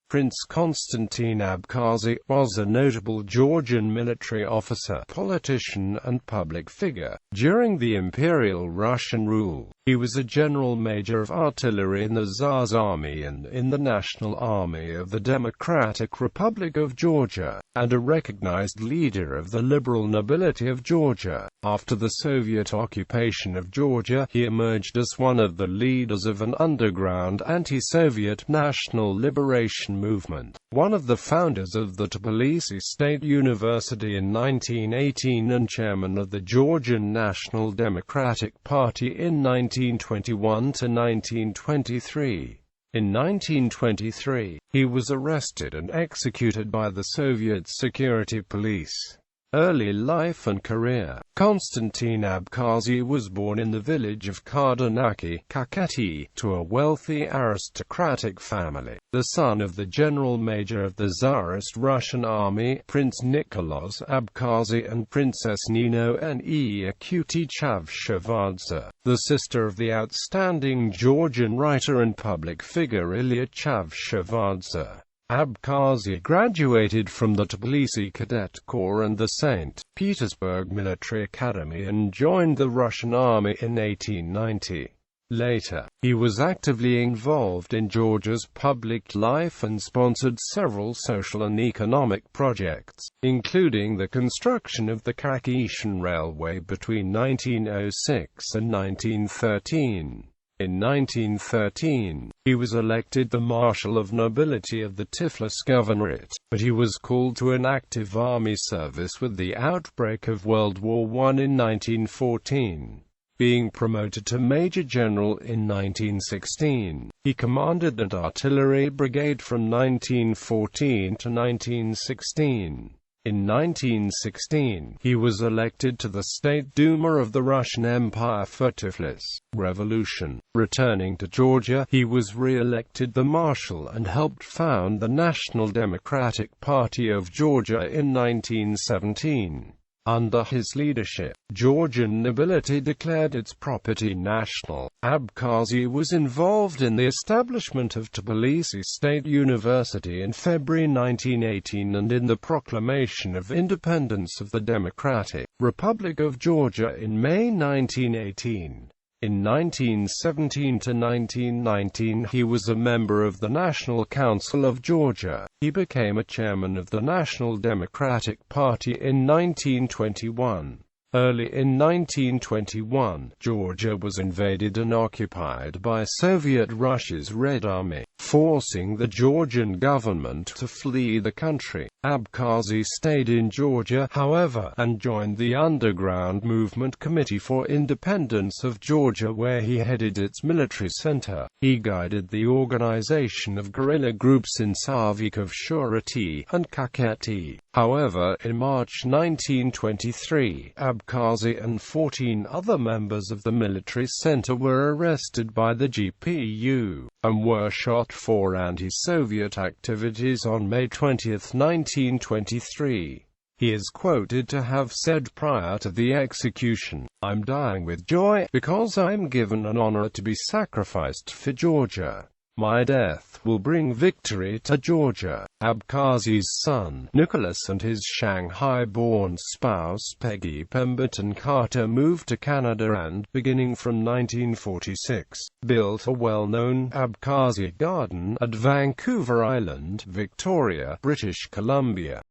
Prince Konstantine Abkhazi was a notable Georgian military officer, politician and public figure. During the Imperial Russian rule, he was a general major of artillery in the Tsar's army and in the National Army of the Democratic Republic of Georgia, and a recognized leader of the liberal nobility of Georgia. After the Soviet occupation of Georgia, he emerged as one of the leaders of an underground anti-Soviet national liberation movement. One of the founders of the Tbilisi State University in 1918 and chairman of the Georgian National-Democratic Party in 1921 to 1923. In 1923, he was arrested and executed by the Soviet security police. Early life and career. Konstantine Abkhazi was born in the village of Kote to a wealthy aristocratic family, the son of the general major of the Tsarist Russian army, Prince Nicholas Abkhazi, and Princess Nino and Chavchavadze, the sister of the outstanding Georgian writer and public figure Ilya Chavchavadze. Abkhazi graduated from the Tbilisi Cadet Corps and the St. Petersburg Military Academy and joined the Russian Army in 1890. Later, he was actively involved in Georgia's public life and sponsored several social and economic projects, including the construction of the Caucasian Railway between 1906 and 1913. In 1913, he was elected the Marshal of Nobility of the Tiflis Governorate, but he was called to an active army service with the outbreak of World War I in 1914. Being promoted to Major General in 1916, he commanded an artillery brigade from 1914 to 1916. In 1916, he was elected to the State Duma of the Russian Empire for Tiflis Revolution. Returning to Georgia, he was re-elected the Marshal and helped found the National-Democratic Party of Georgia in 1917. Under his leadership, Georgian nobility declared its property national. Abkhazi was involved in the establishment of Tbilisi State University in February 1918 and in the proclamation of independence of the Democratic Republic of Georgia in May 1918. In 1917 to 1919, he was a member of the National Council of Georgia. He became a chairman of the National Democratic Party in 1921. Early in 1921, Georgia was invaded and occupied by Soviet Russia's Red Army, forcing the Georgian government to flee the country. Abkhazi stayed in Georgia, however, and joined the Underground Movement Committee for Independence of Georgia, where he headed its military center. He guided the organization of guerrilla groups in Savikov Shurati and Kakheti. However, in March 1923, Abkhazi and 14 other members of the military center were arrested by the GPU, and were shot for anti-Soviet activities on May 20, 1923. He is quoted to have said prior to the execution, "I'm dying with joy, because I'm given an honor to be sacrificed for Georgia. My death will bring victory to Georgia." Abkhazi's son, Nicholas, and his Shanghai-born spouse, Peggy Pemberton Carter, moved to Canada and, beginning from 1946, built a well-known Abkhazi garden at Vancouver Island, Victoria, British Columbia.